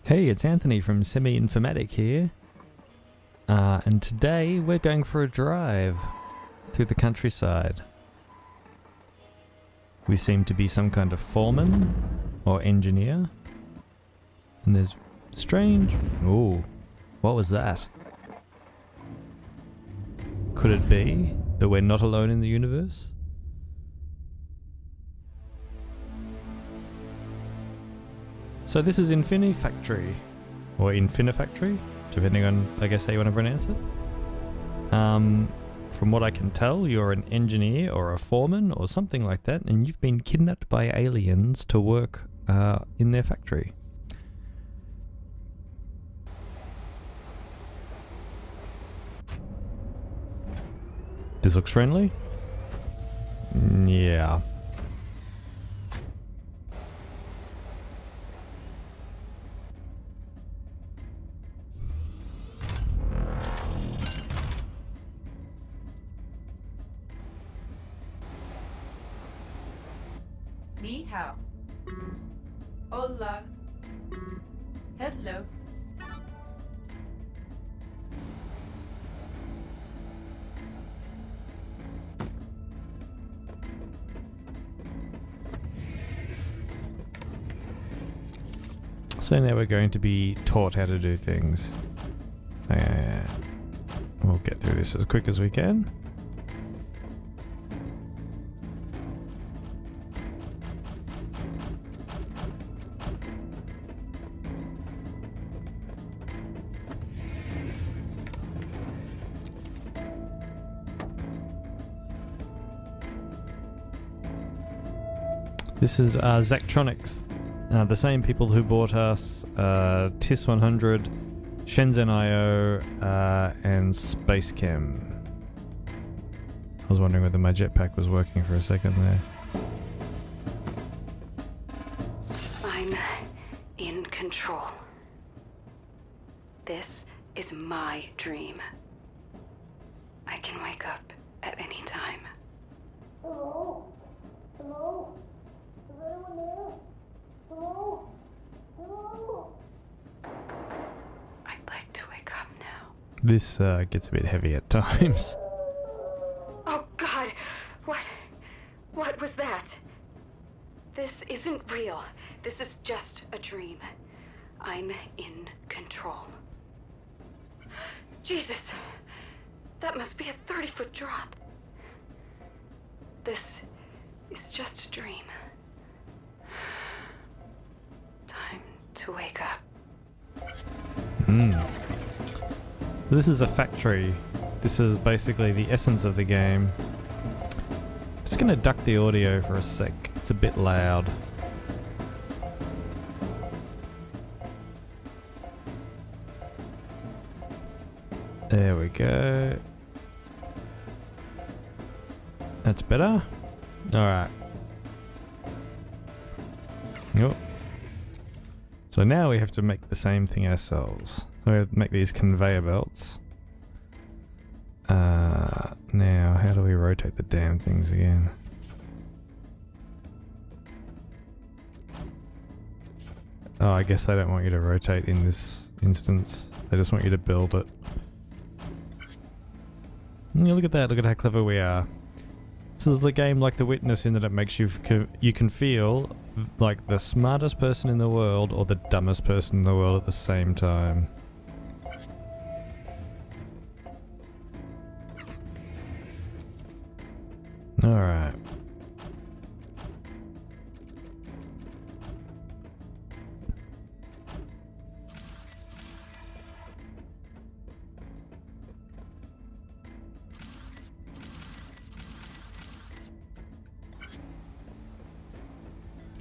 Hey, it's Anthony from Semi-Informatic here, and today we're going for a drive through the countryside. We seem to be some kind of foreman or engineer, and there's strange... Ooh, what was that? Could it be that we're not alone in the universe? So this is Infinifactory, or Infinifactory, depending on, I guess, how you want to pronounce it. From what I can tell, you're an engineer or a foreman or something like that, and you've been kidnapped by aliens to work in their factory. This looks friendly? Yeah. Ni hao. Hola. Hello. So now we're going to be taught how to do things. We'll get through this as quick as we can. This is Zachtronics, the same people who bought us TIS 100, Shenzhen IO, and Space Chem. I was wondering whether my jetpack was working for a second there. I'm in control. This is my dream. I can wake up at any time. Hello? Hello? Is anyone there? Hello? Hello? I'd like to wake up now. This gets a bit heavy at times. Oh God! What was that? This isn't real. This is just a dream. I'm in control. Jesus! That must be a 30-foot drop. This is just a dream. Time to wake up. This is a factory. This is basically the essence of the game. Just gonna duck the audio for a sec. It's a bit loud. There we go. That's better. Alright. Yep. So now we have to make the same thing ourselves. So we have to make these conveyor belts. Now, how do we rotate the damn things again? Oh, I guess they don't want you to rotate in this instance. They just want you to build it. Yeah, look at that. Look at how clever we are. This is the game like The Witness in that it makes you can feel like the smartest person in the world or the dumbest person in the world at the same time. Alright.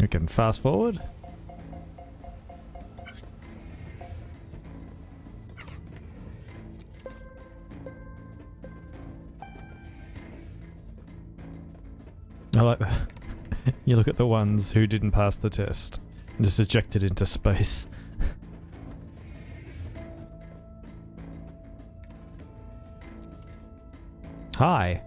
We can fast forward. I like that. You look at the ones who didn't pass the test and just ejected into space. Hi.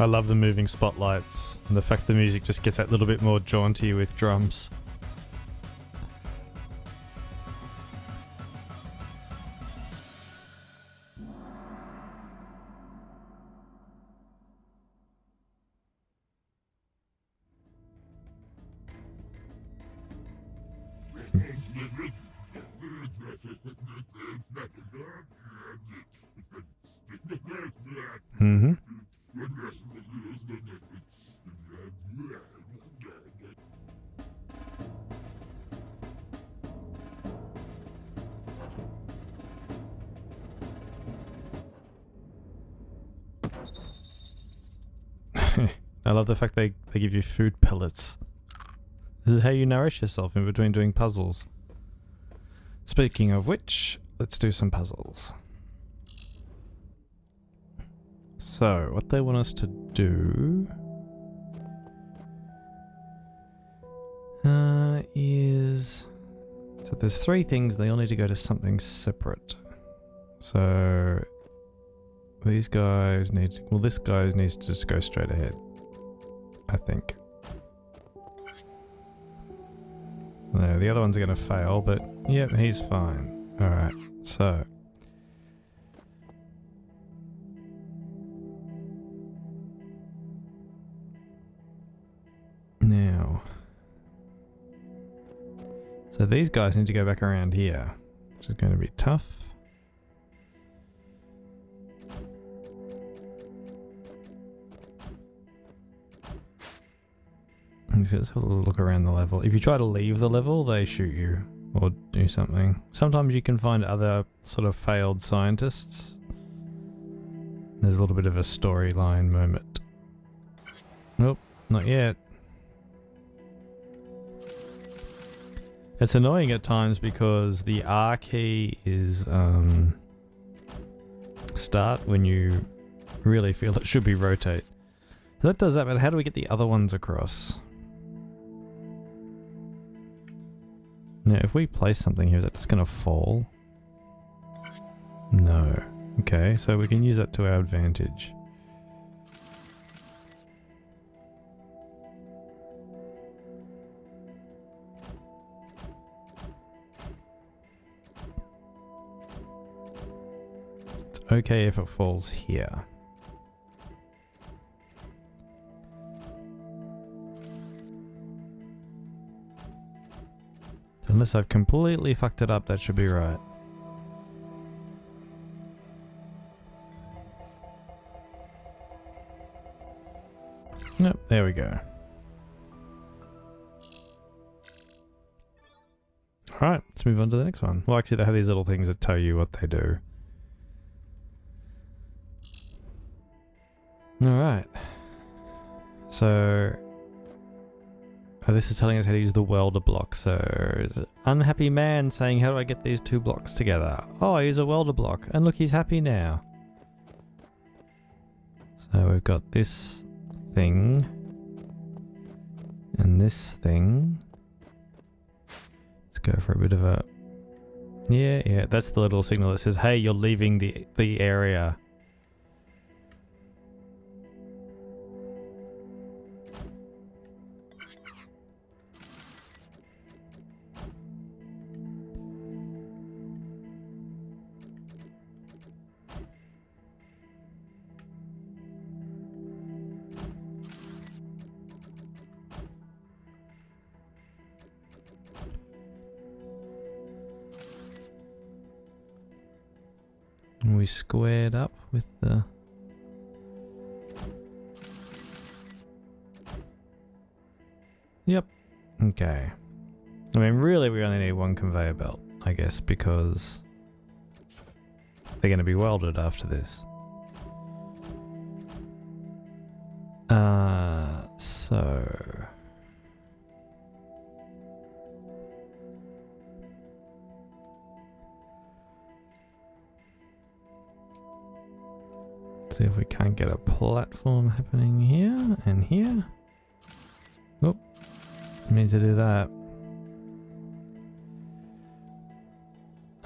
I love the moving spotlights and the fact the music just gets that little bit more jaunty with drums. Mm-hmm. I love the fact they give you food pellets. This is how you nourish yourself in between doing puzzles. Speaking of which, let's do some puzzles. So, what they want us to do is... So there's 3 things, they all need to go to something separate. So these guys need to, well, this guy needs to just go straight ahead, I think. No, the other ones are going to fail, but yep, he's fine. Alright, so now, so these guys need to go back around here, which is going to be tough. Let's have a look around the level. If you try to leave the level, they shoot you or do something. Sometimes you can find other sort of failed scientists. There's a little bit of a storyline moment. Nope, not yet. It's annoying at times because the R key is start when you really feel it should be rotate. So that does that, but how do we get the other ones across? Now, if we place something here, is that just going to fall? No. Okay, so we can use that to our advantage. It's okay if it falls here. Unless I've completely fucked it up, that should be right. Yep, there we go. Alright, let's move on to the next one. Well, actually, they have these little things that tell you what they do. Alright. So... Oh, this is telling us how to use the welder block. So, unhappy man saying, how do I get these 2 blocks together? Oh, I use a welder block. And look, he's happy now. So we've got this thing. And this thing. Let's go for a bit of a... Yeah, that's the little signal that says, hey, you're leaving the area. We squared up with the... Yep. Okay. I mean, really we only need 1 conveyor belt, I guess, because they're going to be welded after this. So... See if we can't get a platform happening here and here. Oh, need to do that.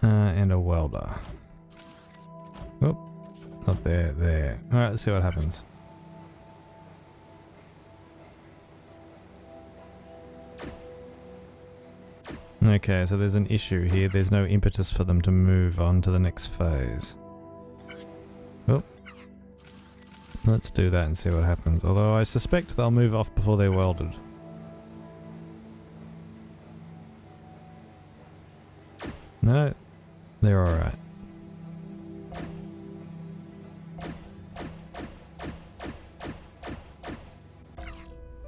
And a welder. Oh, not there, there. Alright, let's see what happens. Okay, so there's an issue here. There's no impetus for them to move on to the next phase. Well, let's do that and see what happens. Although I suspect they'll move off before they're welded. No, they're alright.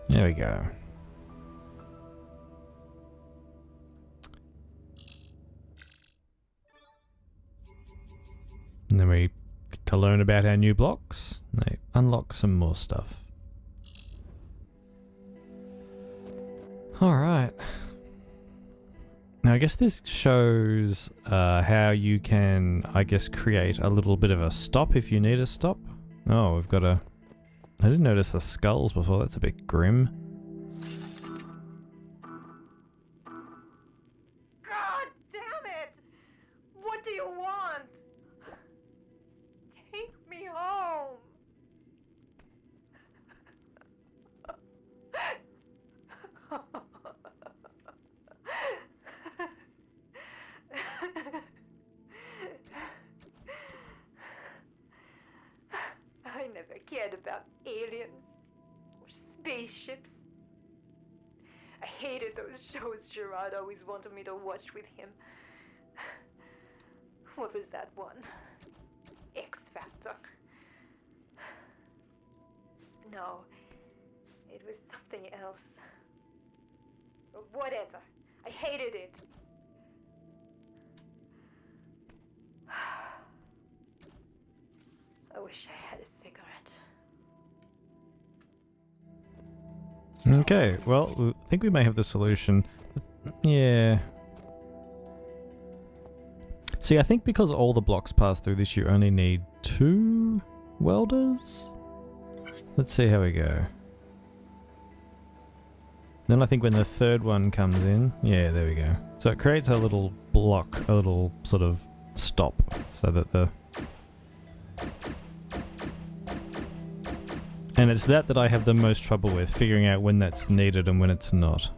There we go. And then we get to learn about our new blocks. They unlock some more stuff. Alright. Now I guess this shows how you can, I guess, create a little bit of a stop if you need a stop. Oh, we've got a... I didn't notice the skulls before, that's a bit grim. God damn it! What do you want? Take me home. I never cared about aliens or spaceships. I hated those shows Gerard always wanted me to watch with him. What was that one? X Factor. No, it was something else. Whatever. I hated it. I wish I had a cigarette. Okay, well, I think we may have the solution. Yeah. See, I think because all the blocks pass through this, you only need 2 welders? Let's see how we go. Then I think when the third one comes in, yeah, there we go. So it creates a little block, a little sort of stop, so that the... And it's that I have the most trouble with, figuring out when that's needed and when it's not.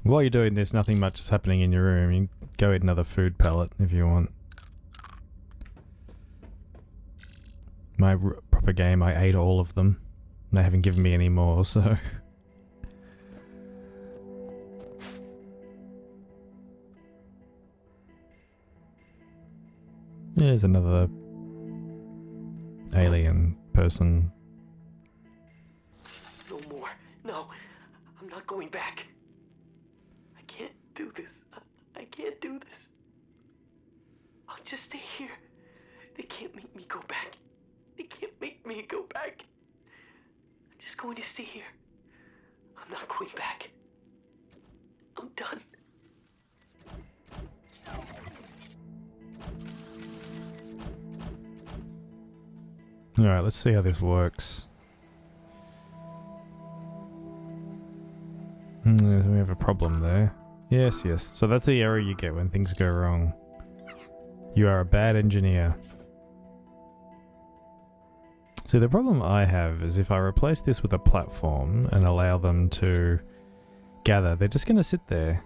While you're doing this, nothing much is happening in your room. You can go eat another food pellet if you want. My proper game, I ate all of them. They haven't given me any more, so... There's another alien person. No more. No, I'm not going back. I can't do this. I can't do this. I'll just stay here. They can't make me go back. They can't make me go back. I'm just going to stay here. I'm not going back. I'm done. Alright, let's see how this works. We have a problem there. Yes, yes. So that's the error you get when things go wrong. You are a bad engineer. See, the problem I have is if I replace this with a platform and allow them to gather, they're just going to sit there.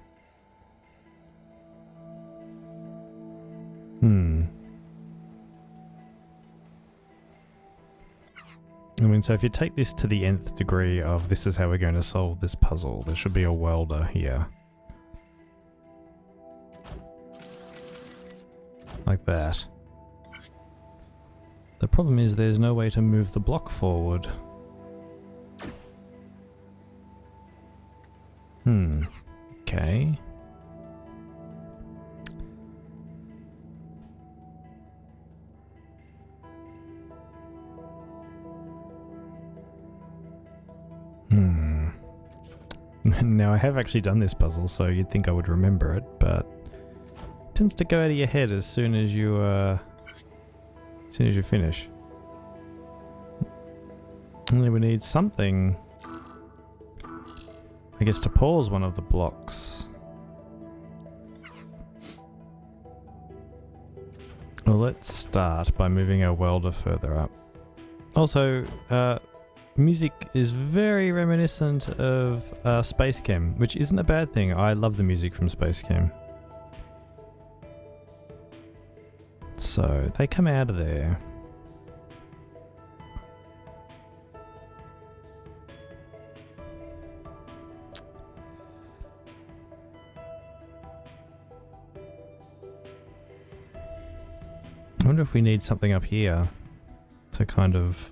I mean, so if you take this to the nth degree of this is how we're going to solve this puzzle, there should be a welder here. Like that. The problem is there's no way to move the block forward. Okay. Now I have actually done this puzzle, so you'd think I would remember it, but it tends to go out of your head as soon as you finish. And then we need something, I guess, to pause one of the blocks. Well, let's start by moving our welder further up. Also, music is very reminiscent of Space Chem, which isn't a bad thing. I love the music from Space Chem. So, they come out of there. I wonder if we need something up here to kind of...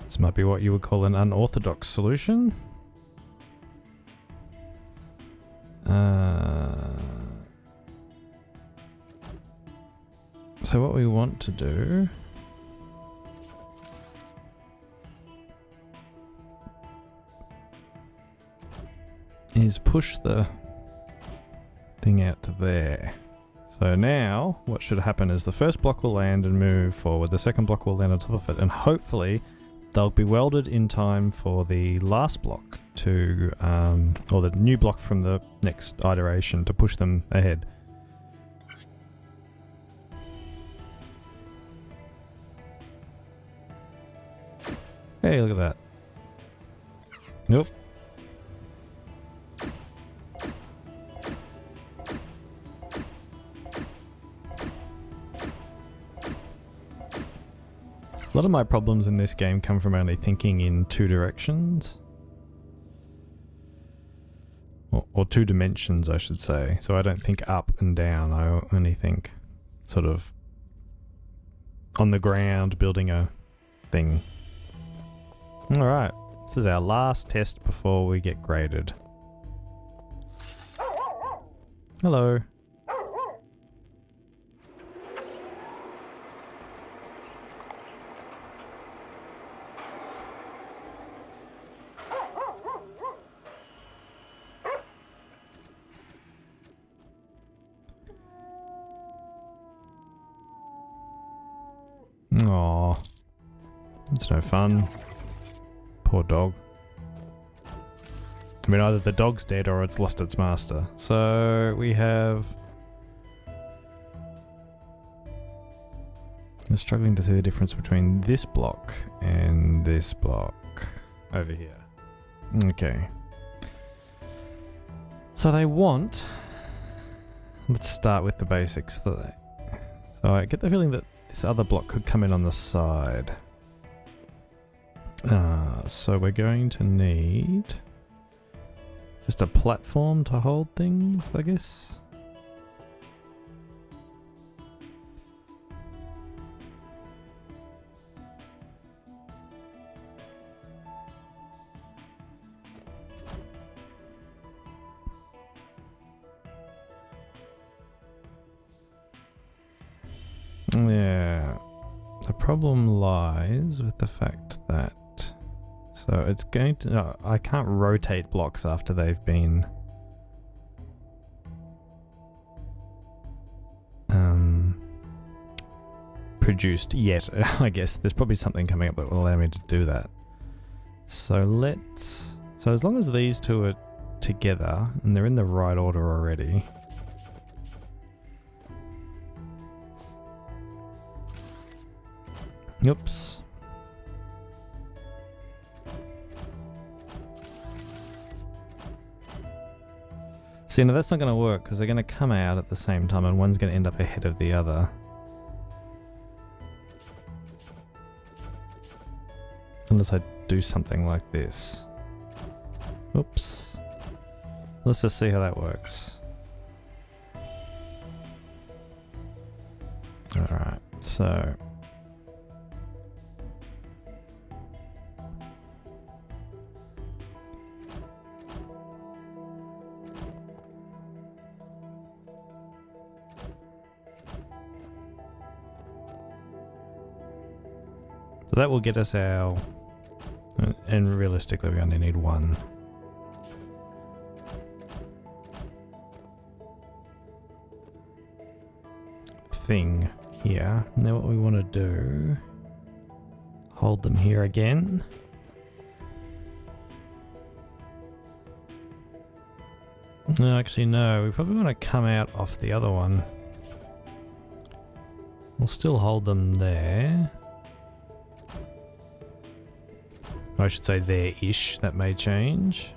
This might be what you would call an unorthodox solution. So what we want to do is push the thing out to there. So now what should happen is the first block will land and move forward, the second block will land on top of it, and hopefully they'll be welded in time for the last block to, or the new block from the next iteration to push them ahead. Hey, look at that. Nope. A lot of my problems in this game come from only thinking in two directions. Or two dimensions, I should say. So I don't think up and down, I only think sort of on the ground building a thing. Alright, this is our last test before we get graded. Hello. Aw, it's no fun. Poor dog. I mean, either the dog's dead or it's lost its master. So we have... I'm struggling to see the difference between this block and this block over here. Okay. So they want... Let's start with the basics. So I get the feeling that this other block could come in on the side. So we're going to need just a platform to hold things, I guess. Yeah, the problem lies with the fact that so it's going to no, I can't rotate blocks after they've been produced yet. I guess there's probably something coming up that will allow me to do that. So as long as these two are together and they're in the right order already. Oops. See, now that's not going to work because they're going to come out at the same time and one's going to end up ahead of the other. Unless I do something like this. Oops. Let's just see how that works. Alright, so... So that will get us our... And realistically we only need one. Thing here. Now what we want to do... hold them here again. No, actually no, we probably want to come out off the other one. We'll still hold them there. Or I should say there-ish, that may change.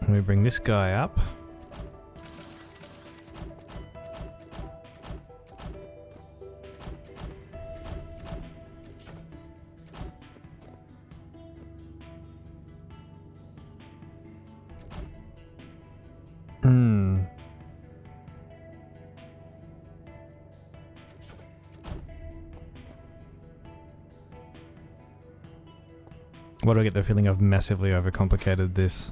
And we bring this guy up. Why do I get the feeling I've massively overcomplicated this?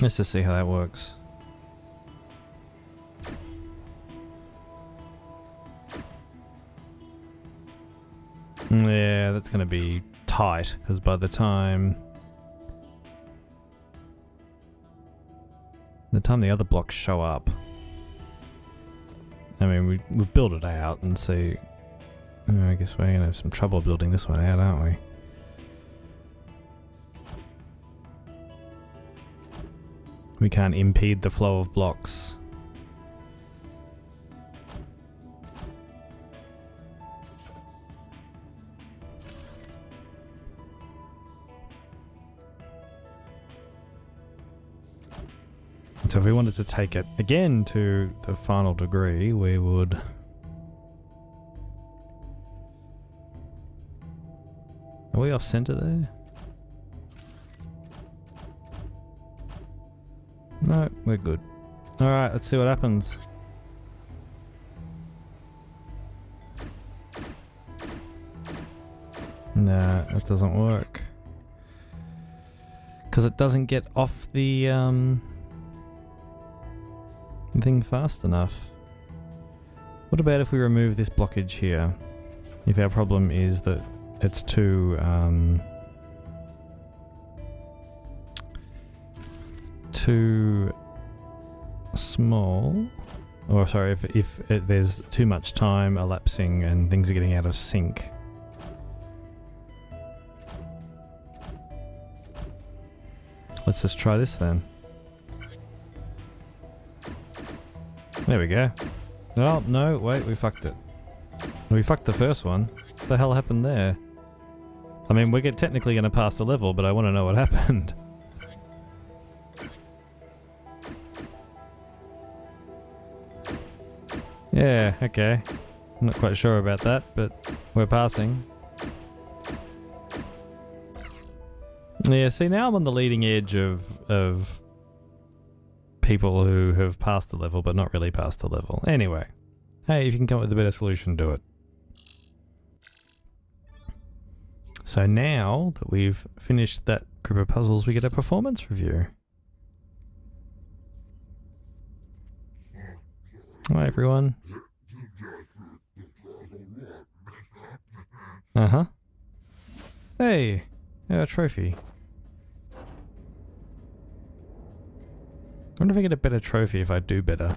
Let's just see how that works. Yeah, that's going to be tight, because by the time the other blocks show up, I mean, we build it out and see. I guess we're going to have some trouble building this one out, aren't we? We can't impede the flow of blocks. So if we wanted to take it again to the final degree, we would... Are we off center there? No, we're good. Alright, let's see what happens. Nah, that doesn't work. Because it doesn't get off the thing fast enough. What about if we remove this blockage here? If our problem is that it's too small, or sorry, if there's too much time elapsing and things are getting out of sync. Let's just try this then. There we go. Oh, no, wait, we fucked it. We fucked the first one. What the hell happened there? I mean, we're technically going to pass the level, but I want to know what happened. Yeah, okay. I'm not quite sure about that, but we're passing. Yeah, see, now I'm on the leading edge of people who have passed the level but not really passed the level. Anyway, hey, if you can come up with a better solution, do it. So now that we've finished that group of puzzles, we get a performance review. Hi everyone. Uh-huh. Hey, a trophy. I wonder if I get a better trophy if I do better.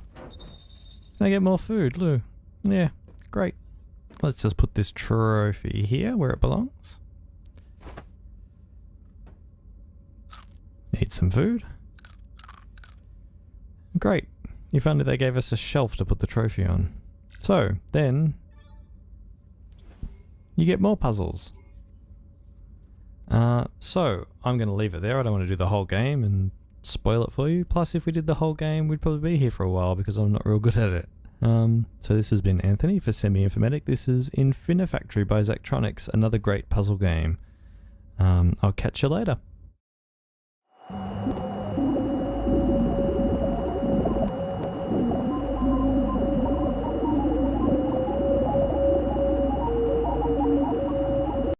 I get more food, Lou. Yeah, great. Let's just put this trophy here where it belongs. Eat some food. Great. If only they gave us a shelf to put the trophy on. So, then you get more puzzles. So, I'm going to leave it there. I don't want to do the whole game and spoil it for you. Plus, if we did the whole game, we'd probably be here for a while because I'm not real good at it. So this has been Anthony for Semi-Informatic. This is Infinifactory by Zachtronics, another great puzzle game. I'll catch you later.